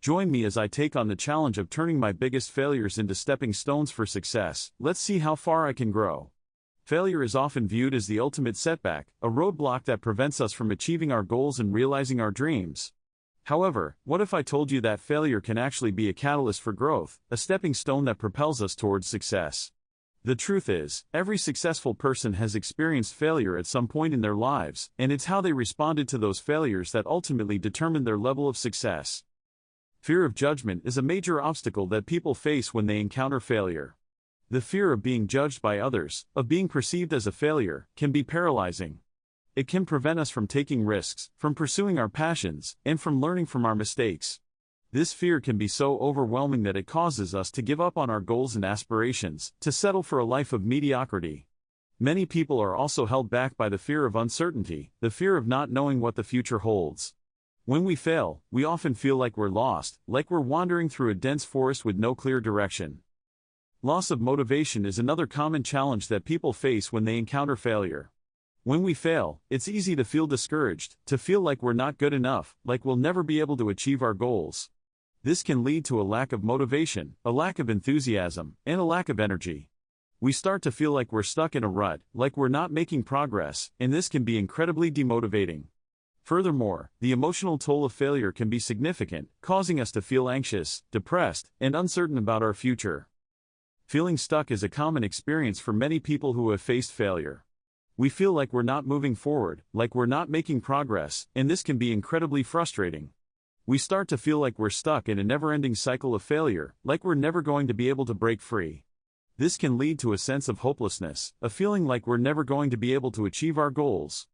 Join me as I take on the challenge of turning my biggest failures into stepping stones for success. Let's see how far I can grow. Failure is often viewed as the ultimate setback, a roadblock that prevents us from achieving our goals and realizing our dreams. However, what if I told you that failure can actually be a catalyst for growth, a stepping stone that propels us towards success? The truth is, every successful person has experienced failure at some point in their lives, and it's how they responded to those failures that ultimately determine their level of success. Fear of judgment is a major obstacle that people face when they encounter failure. The fear of being judged by others, of being perceived as a failure, can be paralyzing. It can prevent us from taking risks, from pursuing our passions, and from learning from our mistakes. This fear can be so overwhelming that it causes us to give up on our goals and aspirations, to settle for a life of mediocrity. Many people are also held back by the fear of uncertainty, the fear of not knowing what the future holds. When we fail, we often feel like we're lost, like we're wandering through a dense forest with no clear direction. Loss of motivation is another common challenge that people face when they encounter failure. When we fail, it's easy to feel discouraged, to feel like we're not good enough, like we'll never be able to achieve our goals. This can lead to a lack of motivation, a lack of enthusiasm, and a lack of energy. We start to feel like we're stuck in a rut, like we're not making progress, and this can be incredibly demotivating. Furthermore, the emotional toll of failure can be significant, causing us to feel anxious, depressed, and uncertain about our future. Feeling stuck is a common experience for many people who have faced failure. We feel like we're not moving forward, like we're not making progress, and this can be incredibly frustrating. We start to feel like we're stuck in a never-ending cycle of failure, like we're never going to be able to break free. This can lead to a sense of hopelessness, a feeling like we're never going to be able to achieve our goals.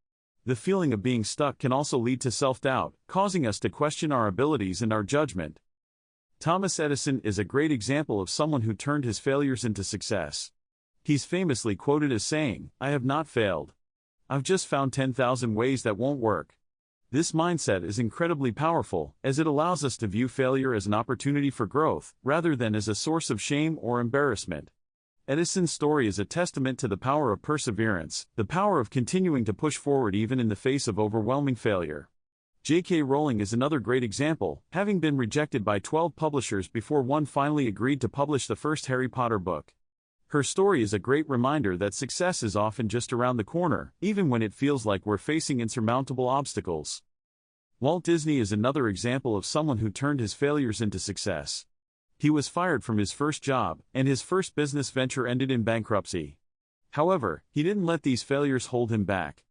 The feeling of being stuck can also lead to self-doubt, causing us to question our abilities and our judgment. Thomas Edison is a great example of someone who turned his failures into success. He's famously quoted as saying, "I have not failed. I've just found 10,000 ways that won't work." This mindset is incredibly powerful, as it allows us to view failure as an opportunity for growth, rather than as a source of shame or embarrassment. Edison's story is a testament to the power of perseverance, the power of continuing to push forward even in the face of overwhelming failure. J.K. Rowling is another great example, having been rejected by 12 publishers before one finally agreed to publish the first Harry Potter book. Her story is a great reminder that success is often just around the corner, even when it feels like we're facing insurmountable obstacles. Walt Disney is another example of someone who turned his failures into success. He was fired from his first job, and his first business venture ended in bankruptcy. However, he didn't let these failures hold him back.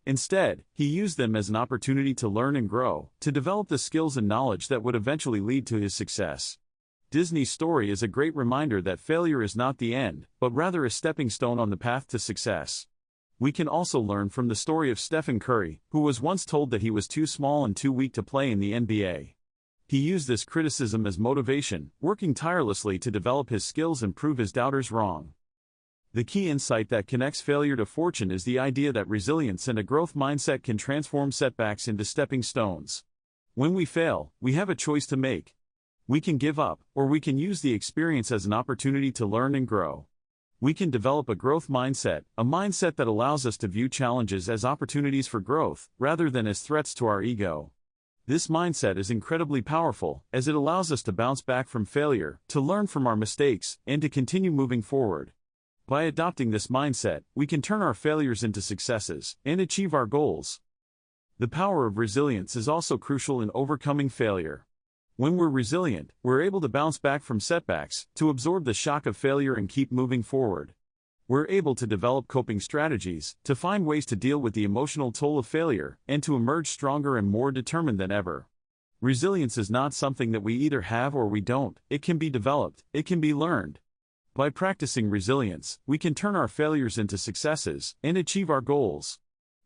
Instead, he used them as an opportunity to learn and grow, to develop the skills and knowledge that would eventually lead to his success. Disney's story is a great reminder that failure is not the end, but rather a stepping stone on the path to success. We can also learn from the story of Stephen Curry, who was once told that he was too small and too weak to play in the NBA. He used this criticism as motivation, working tirelessly to develop his skills and prove his doubters wrong. The key insight that connects failure to fortune is the idea that resilience and a growth mindset can transform setbacks into stepping stones. When we fail, we have a choice to make. We can give up, or we can use the experience as an opportunity to learn and grow. We can develop a growth mindset, a mindset that allows us to view challenges as opportunities for growth, rather than as threats to our ego. This mindset is incredibly powerful, as it allows us to bounce back from failure, to learn from our mistakes, and to continue moving forward. By adopting this mindset, we can turn our failures into successes, and achieve our goals. The power of resilience is also crucial in overcoming failure. When we're resilient, we're able to bounce back from setbacks, to absorb the shock of failure and keep moving forward. We're able to develop coping strategies, to find ways to deal with the emotional toll of failure, and to emerge stronger and more determined than ever. Resilience is not something that we either have or we don't. It can be developed, it can be learned. By practicing resilience, we can turn our failures into successes, and achieve our goals.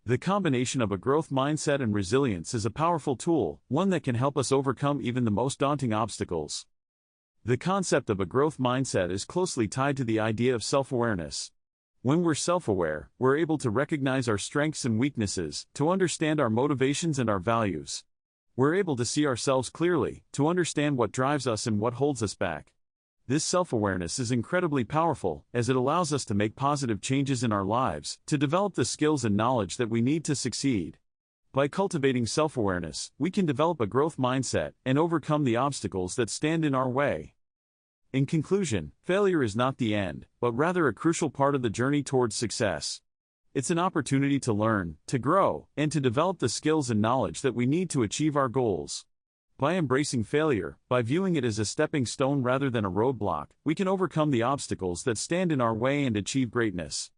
The combination of a growth mindset and resilience is a powerful tool, one that can help us overcome even the most daunting obstacles. The concept of a growth mindset is closely tied to the idea of self-awareness. When we're self-aware, we're able to recognize our strengths and weaknesses, to understand our motivations and our values. We're able to see ourselves clearly, to understand what drives us and what holds us back. This self-awareness is incredibly powerful, as it allows us to make positive changes in our lives, to develop the skills and knowledge that we need to succeed. By cultivating self-awareness, we can develop a growth mindset and overcome the obstacles that stand in our way. In conclusion, failure is not the end, but rather a crucial part of the journey towards success. It's an opportunity to learn, to grow, and to develop the skills and knowledge that we need to achieve our goals. By embracing failure, by viewing it as a stepping stone rather than a roadblock, we can overcome the obstacles that stand in our way and achieve greatness.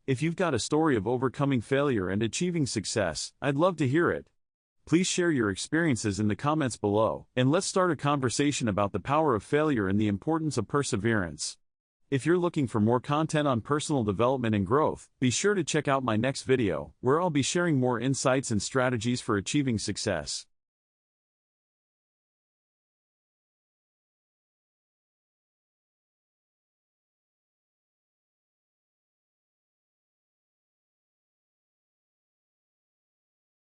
If you've got a story of overcoming failure and achieving success, I'd love to hear it. Please share your experiences in the comments below, and let's start a conversation about the power of failure and the importance of perseverance. If you're looking for more content on personal development and growth, be sure to check out my next video, where I'll be sharing more insights and strategies for achieving success.